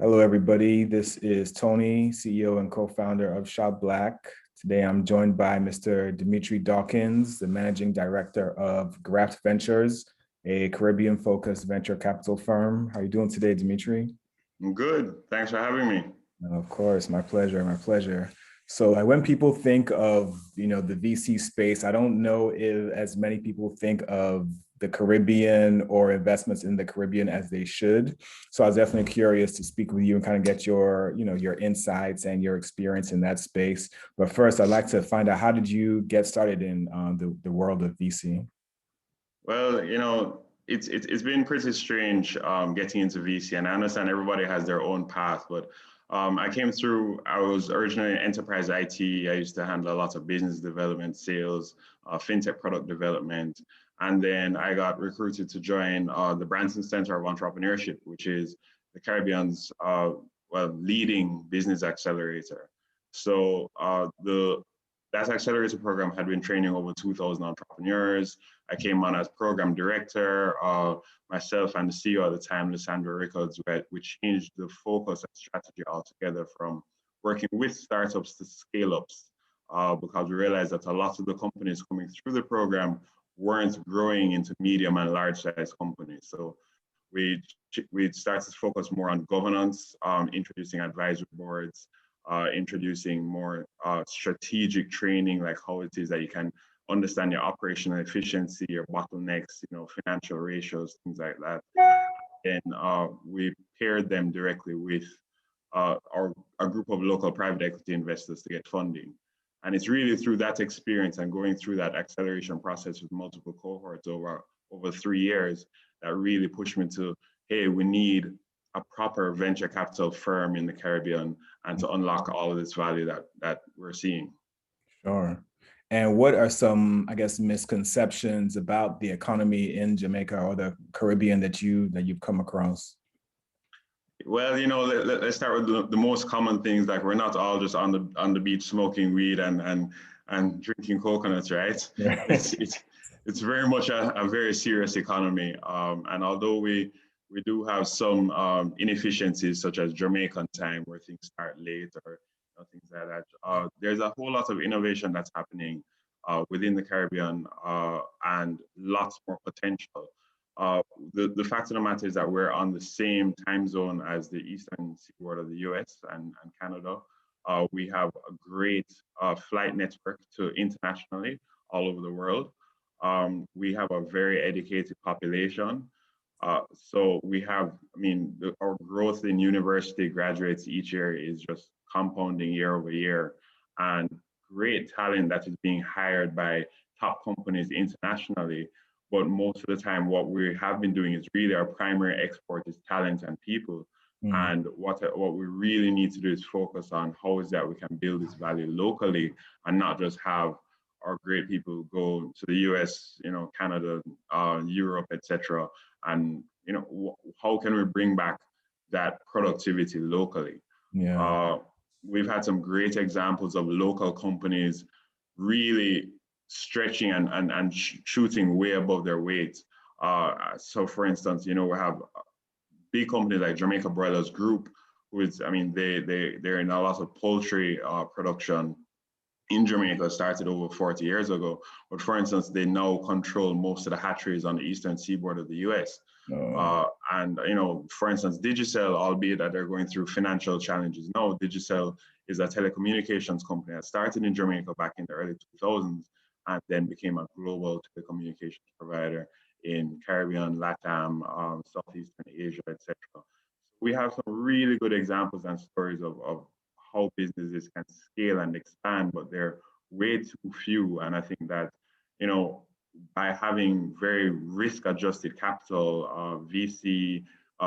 Hello, everybody. This is Tony, CEO and co-founder of SHOPPE Black. Today, I'm joined by Mr. Dmitri Dawkins, the managing director of Graft Ventures, a Caribbean-focused venture capital firm. How are you doing today, Dmitri? I'm good. Thanks for having me. Of course, my pleasure, my pleasure. So when people think of, the VC space, I don't know if as many people think of the Caribbean or investments in the Caribbean as they should. So I was definitely curious to speak with you and kind of get your insights and your experience in that space. But first, I'd like to find out, how did you get started in the world of VC? Well, it's been pretty strange getting into VC, and I understand everybody has their own path, but I was originally in enterprise IT. I used to handle a lot of business development, sales, fintech product development. And then I got recruited to join the Branson Center of Entrepreneurship, which is the Caribbean's leading business accelerator. So that accelerator program had been training over 2,000 entrepreneurs. I came on as program director. Myself and the CEO at the time, Lysandra Rickles, we changed the focus and strategy altogether from working with startups to scale-ups, because we realized that a lot of the companies coming through the program weren't growing into medium and large-sized companies. So we started to focus more on governance, introducing advisory boards, introducing more strategic training, like how it is that you can understand your operational efficiency, your bottlenecks, financial ratios, things like that. And we paired them directly with a group of local private equity investors to get funding. And it's really through that experience and going through that acceleration process with multiple cohorts over 3 years that really pushed me to, hey, we need a proper venture capital firm in the Caribbean and to unlock all of this value that we're seeing. Sure. And what are some, I guess, misconceptions about the economy in Jamaica or the Caribbean that you've come across? Well, let's start with the most common things. Like, we're not all just on the beach smoking weed and drinking coconuts, right? Yeah. It's very much a very serious economy. And although we do have some inefficiencies, such as Jamaican time, where things start late, or things like that, there's a whole lot of innovation that's happening within the Caribbean, and lots more potential. The fact of the matter is that we're on the same time zone as the eastern seaboard of the US and Canada. We have a great flight network to internationally all over the world. We have a very educated population. So we have, our growth in university graduates each year is just compounding year over year, and great talent that is being hired by top companies internationally. But most of the time, what we have been doing is really our primary export is talent and people. And what we really need to do is focus on how is that we can build this value locally and not just have our great people go to the US, Canada, Europe, etc. And how can we bring back that productivity locally? Yeah. We've had some great examples of local companies really stretching and shooting way above their weight. So for instance, we have big companies like Jamaica Broilers Group, who is, they're in a lot of poultry production in Jamaica, started over 40 years ago. But for instance, they now control most of the hatcheries on the eastern seaboard of the US. And for instance, Digicel, albeit that they're going through financial challenges now, Digicel is a telecommunications company that started in Jamaica back in the early 2000s and then became a global telecommunications provider in Caribbean, LATAM, Southeastern Asia, etc. We have some really good examples and stories of how businesses can scale and expand, but they're way too few. And I think that, by having very risk-adjusted capital, VC,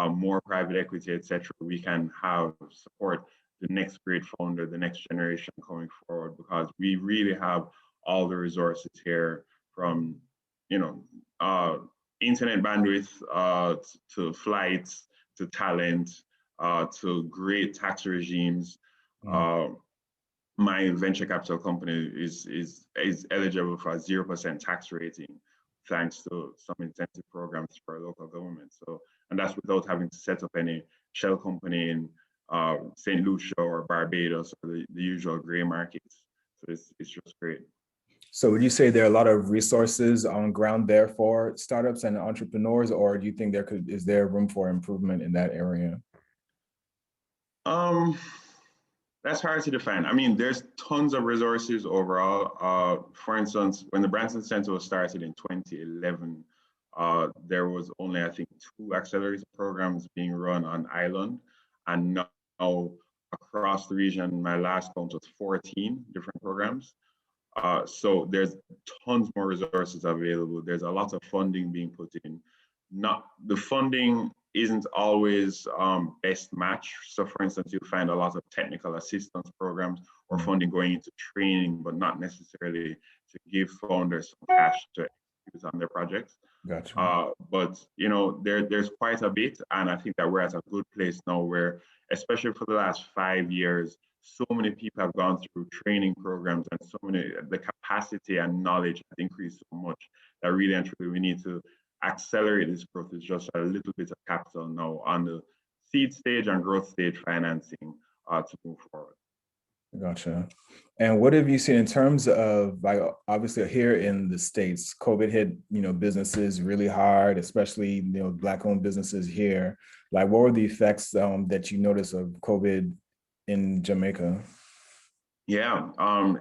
more private equity, etc., we can have support the next great founder, the next generation coming forward, because we really have all the resources here, from, internet bandwidth, to flights, to talent, to great tax regimes. My venture capital company is eligible for a 0% tax rating, thanks to some incentive programs for local government. So, and that's without having to set up any shell company in St. Lucia or Barbados or the usual gray markets. So it's just great. So would you say there are a lot of resources on ground there for startups and entrepreneurs, or do you think is there room for improvement in that area? Um, that's hard to define. I mean, there's tons of resources overall. For instance, when the Branson Center was started in 2011, there was only, I think, 2 accelerator programs being run on island. And now across the region, my last count was 14 different programs. So there's tons more resources available. There's a lot of funding being put in. Not the funding isn't always best match. So for instance, you'll find a lot of technical assistance programs or funding going into training, but not necessarily to give founders some cash to execute on their projects. Gotcha. But there's quite a bit, and I think that we're at a good place now where, especially for the last 5 years, so many people have gone through training programs, and the capacity and knowledge has increased so much that really and truly we need to accelerate this growth. It's just a little bit of capital now on the seed stage and growth stage financing to move forward. Gotcha. And what have you seen in terms of, like, obviously here in the States, COVID hit, businesses really hard, especially, Black-owned businesses here. Like, what were the effects that you noticed of COVID in Jamaica? Yeah,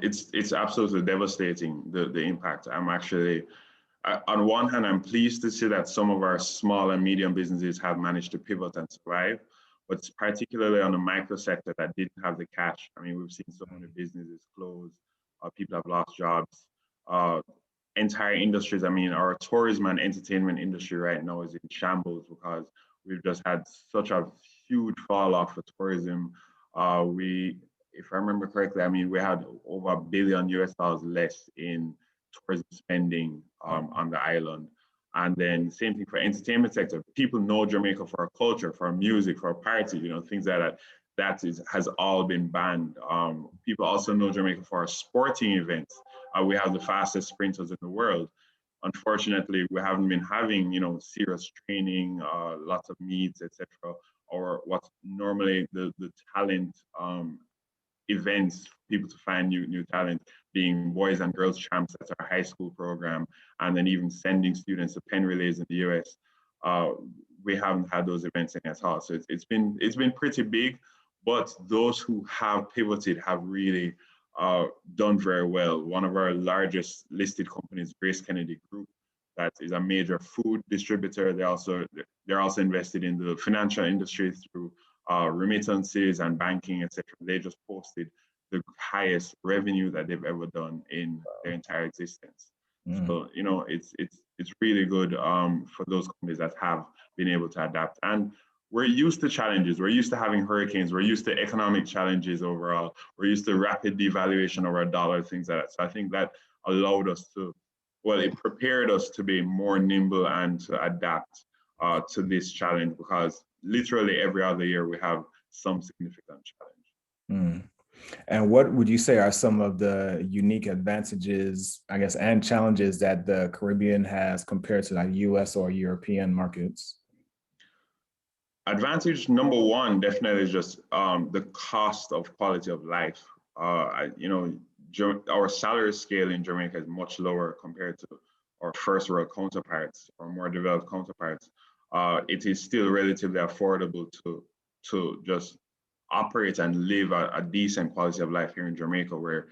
it's absolutely devastating, the impact. On one hand, I'm pleased to see that some of our small and medium businesses have managed to pivot and survive, but it's particularly on the micro sector that didn't have the cash. I mean, we've seen so many businesses close, people have lost jobs, entire industries. I mean, our tourism and entertainment industry right now is in shambles because we've just had such a huge fall off for tourism. If I remember correctly, I mean, we had over $1 billion less in tourism spending on the island. And then same thing for entertainment sector. People know Jamaica for our culture, for our music, for our party, things like that. Has all been banned. People also know Jamaica for our sporting events. We have the fastest sprinters in the world. Unfortunately, we haven't been having, serious training, lots of meets, etc., or what's normally the talent events for people to find new talent, being boys and girls champs, that's our high school program, and then even sending students to pen relays in the US. We haven't had those events in at all. So it's been pretty big, but those who have pivoted have really done very well. One of our largest listed companies, Grace Kennedy Group, that is a major food distributor. They're also invested in the financial industry through remittances and banking, etc. They just posted the highest revenue that they've ever done in their entire existence. So it's really good for those companies that have been able to adapt. And we're used to challenges. We're used to having hurricanes. We're used to economic challenges overall. We're used to rapid devaluation of our dollar, things like that. So I think that allowed us to, it prepared us to be more nimble and to adapt to this challenge, because literally every other year we have some significant challenge. And what would you say are some of the unique advantages, I guess, and challenges that the Caribbean has compared to like US or European markets? Advantage number one definitely is just the cost of quality of life. Our salary scale in Jamaica is much lower compared to our first world counterparts or more developed counterparts. It is still relatively affordable to just operate and live a decent quality of life here in Jamaica, where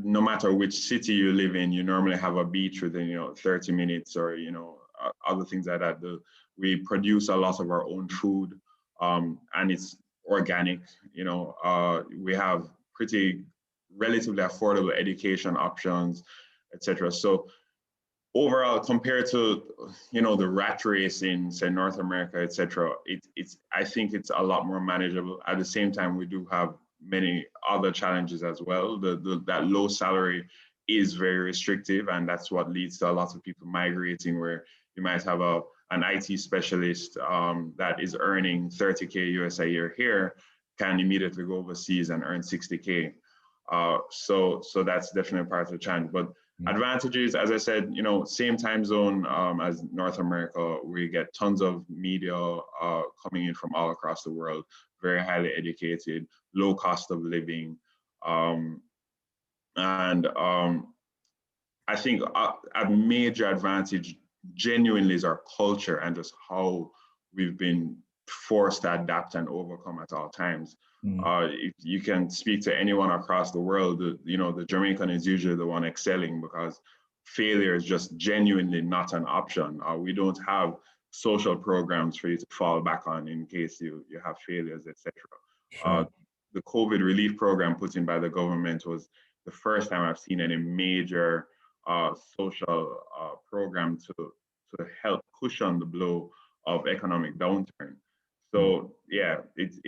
no matter which city you live in, you normally have a beach within 30 minutes or other things like that. We produce a lot of our own food, and it's organic. We have pretty relatively affordable education options, etc. So overall, compared to the rat race in, say, North America, etc., I think it's a lot more manageable. At the same time, we do have many other challenges as well. That low salary is very restrictive, and that's what leads to a lot of people migrating, where you might have an IT specialist that is earning 30K US a year here, can immediately go overseas and earn 60K. So that's definitely part of the challenge. But Advantages, as I said, same time zone as North America. We get tons of media coming in from all across the world, very highly educated, low cost of living. Um, and I think a major advantage genuinely is our culture and just how we've been forced to adapt and overcome at all times. If you can speak to anyone across the world, the Jamaican is usually the one excelling because failure is just genuinely not an option. We don't have social programs for you to fall back on in case you have failures, etc. Sure. The COVID relief program put in by the government was the first time I've seen any major social program to help cushion the blow of economic downturn. So yeah, it's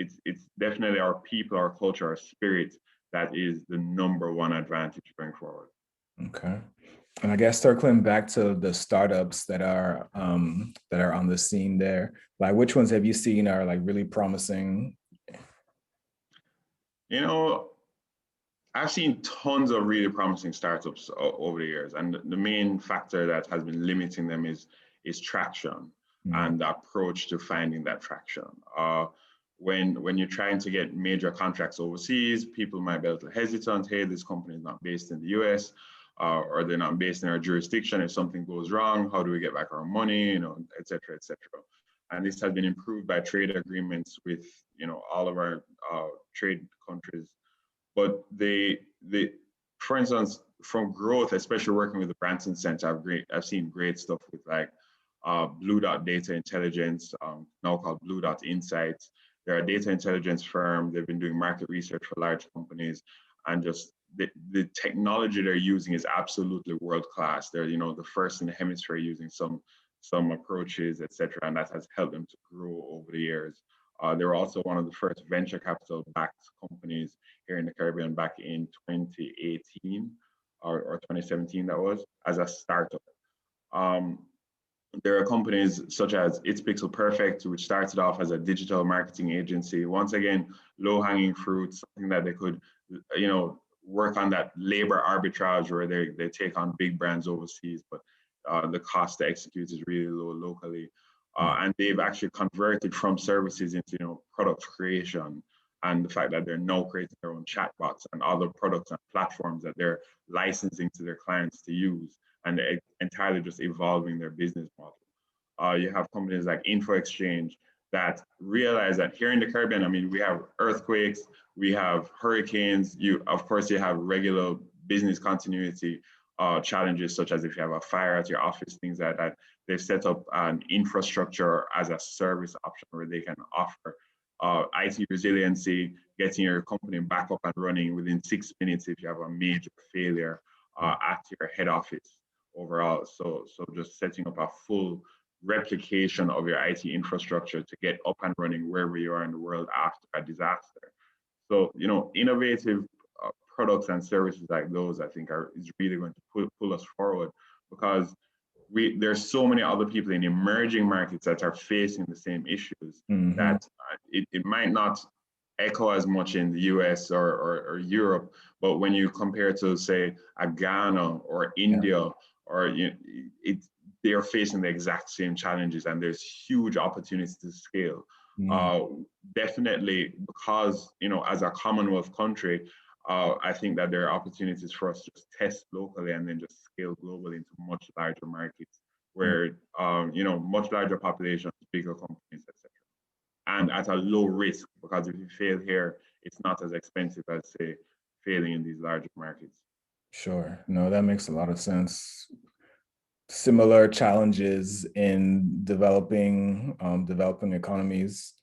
definitely our people, our culture, our spirit that is the number one advantage going forward. Okay. And I guess circling back to the startups that are on the scene there, like which ones have you seen are like really promising? I've seen tons of really promising startups over the years, and the main factor that has been limiting them is traction and the approach to finding that traction. When you're trying to get major contracts overseas, people might be a little hesitant. Hey, this company is not based in the U.S. Or they're not based in our jurisdiction. If something goes wrong, how do we get back our money? Et cetera, et cetera. And this has been improved by trade agreements with all of our trade countries. But for instance, from growth, especially working with the Branson Center, I've seen great stuff with like Blue Dot Data Intelligence, now called Blue Dot Insights. They're a data intelligence firm. They've been doing market research for large companies, and just the technology they're using is absolutely world class. They're the first in the hemisphere using some approaches, etc., and that has helped them to grow over the years. They were also one of the first venture capital backed companies here in the Caribbean back in 2018 or 2017, that was, as a startup. There are companies such as It's Pixel Perfect, which started off as a digital marketing agency. Once again, low-hanging fruit, something that they could, work on that labor arbitrage where they take on big brands overseas, but the cost to execute is really low locally. And they've actually converted from services into product creation, and the fact that they're now creating their own chatbots and other products and platforms that they're licensing to their clients to use, and they're entirely just evolving their business model. You have companies like Info Exchange that realize that here in the Caribbean, I mean, we have earthquakes, we have hurricanes, of course you have regular business continuity challenges, such as if you have a fire at your office, things like that. They've set up an infrastructure as a service option where they can offer IT resiliency, getting your company back up and running within 6 minutes if you have a major failure at your head office overall. So just setting up a full replication of your IT infrastructure to get up and running wherever you are in the world after a disaster. So, innovative products and services like those, I think, is really going to pull us forward, because there's so many other people in emerging markets that are facing the same issues that it might not echo as much in the US or Europe, but when you compare to, say, a Ghana or India, or they're facing the exact same challenges, and there's huge opportunities to scale. Definitely, because as a Commonwealth country, I think that there are opportunities for us to just test locally and then just scale globally into much larger markets where much larger populations, bigger companies, etc. And at a low risk, because if you fail here, it's not as expensive as, say, failing in these larger markets. Sure. No, that makes a lot of sense. Similar challenges in developing economies.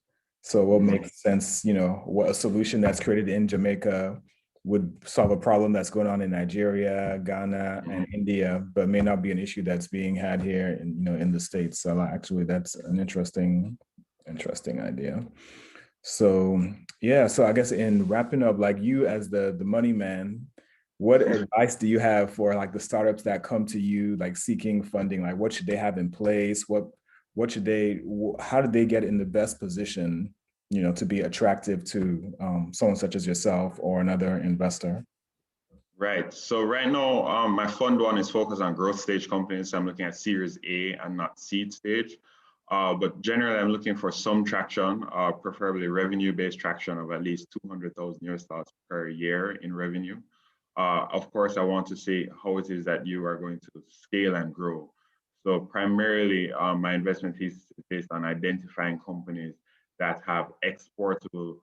So what makes sense, what a solution that's created in Jamaica would solve a problem that's going on in Nigeria, Ghana, and India, but may not be an issue that's being had here in the States. So actually that's an interesting idea. So yeah, so I guess in wrapping up, like you as the money man, what advice do you have for like the startups that come to you like seeking funding? Like what should they have in place? How do they get in the best position, to be attractive to someone such as yourself or another investor? Right. So right now, my fund one is focused on growth stage companies. So I'm looking at Series A and not seed stage. But generally, I'm looking for some traction, preferably revenue-based traction of at least 200,000 US dollars per year in revenue. Of course, I want to see how it is that you are going to scale and grow. So primarily, my investment thesis is based on identifying companies that have exportable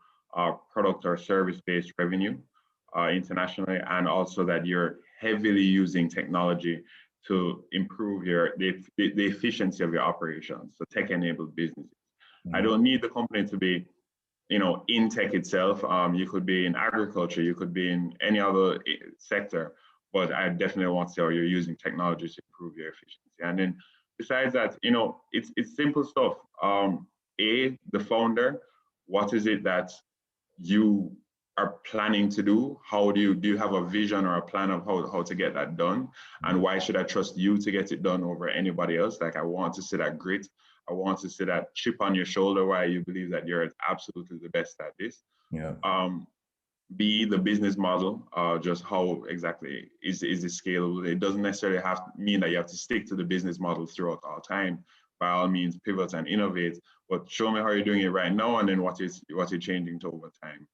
product or service-based revenue internationally, and also that you're heavily using technology to improve the efficiency of your operations, so tech-enabled businesses. I don't need the company to be, in tech itself. You could be in agriculture, you could be in any other sector, but I definitely want to see how you're using technology to improve your efficiency. And then besides that, it's simple stuff. The founder, what is it that you are planning to do? How do you have a vision or a plan of how to get that done? And why should I trust you to get it done over anybody else? Like, I want to see that grit. I want to see that chip on your shoulder why you believe that you're absolutely the best at this. Yeah. B, the business model, just how exactly is it scalable? It doesn't necessarily have to mean that you have to stick to the business model throughout all time. By all means, pivot and innovate, but show me how you're doing it right now, and then what you're changing to over time,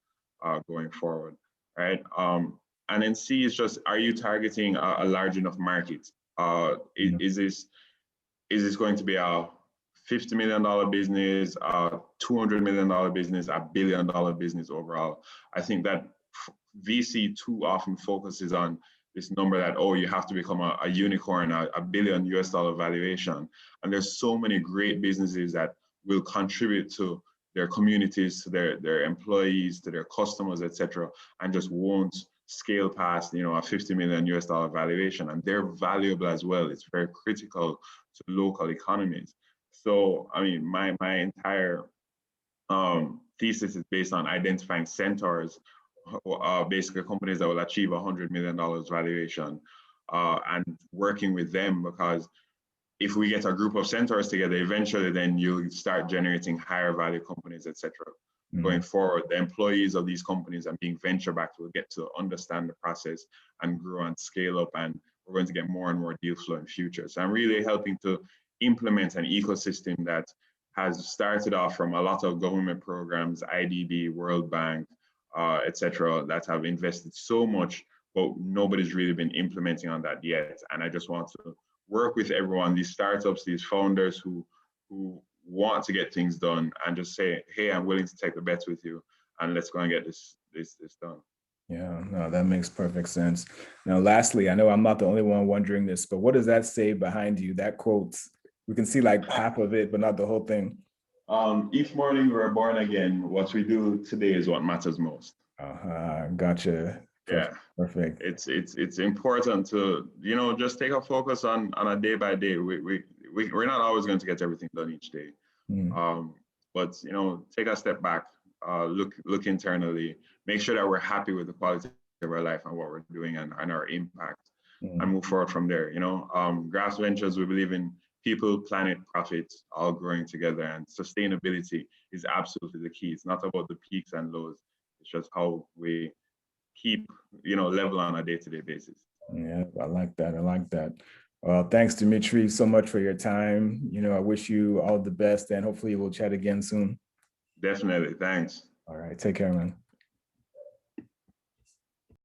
going forward, right? And then C is just, are you targeting a large enough market? Is this going to be a $50 million business, a $200 million business, a $1 billion business overall? I think that VC too often focuses on this number that, oh, you have to become a unicorn, a $1 billion US valuation. And there's so many great businesses that will contribute to their communities, to their employees, to their customers, etc., and just won't scale past, a $50 million US valuation. And they're valuable as well. It's very critical to local economies. So, I mean, my entire thesis is based on identifying centaurs, basically companies that will achieve $100 million valuation, and working with them, because if we get a group of centaurs together, eventually then you'll start generating higher value companies, etc. Going forward, the employees of these companies and being venture backed will get to understand the process and grow and scale up, and we're going to get more and more deal flow in future. So I'm really helping to implement an ecosystem that has started off from a lot of government programs, IDB, World Bank, etc., that have invested so much, but nobody's really been implementing on that yet. And I just want to work with everyone, these startups, these founders who want to get things done, and just say, hey, I'm willing to take the bets with you, and let's go and get this done. Yeah, no, that makes perfect sense. Now, lastly, I know I'm not the only one wondering this, but what does that say behind you? That quote, we can see like half of it, but not the whole thing. Each morning we're born again. What we do today is what matters most. Gotcha. Yeah, perfect. It's important to, just take a focus on a day by day. We're not always going to get everything done each day. But take a step back, look internally, make sure that we're happy with the quality of our life and what we're doing, and our impact, and move forward from there. Graft Ventures, we believe in people, planet, profit, all growing together, and sustainability is absolutely the key. It's not about the peaks and lows. It's just how we keep, level on a day-to-day basis. Yeah, I like that. Well, thanks, Dmitri, so much for your time. I wish you all the best, and hopefully we'll chat again soon. Definitely. Thanks. All right. Take care, man.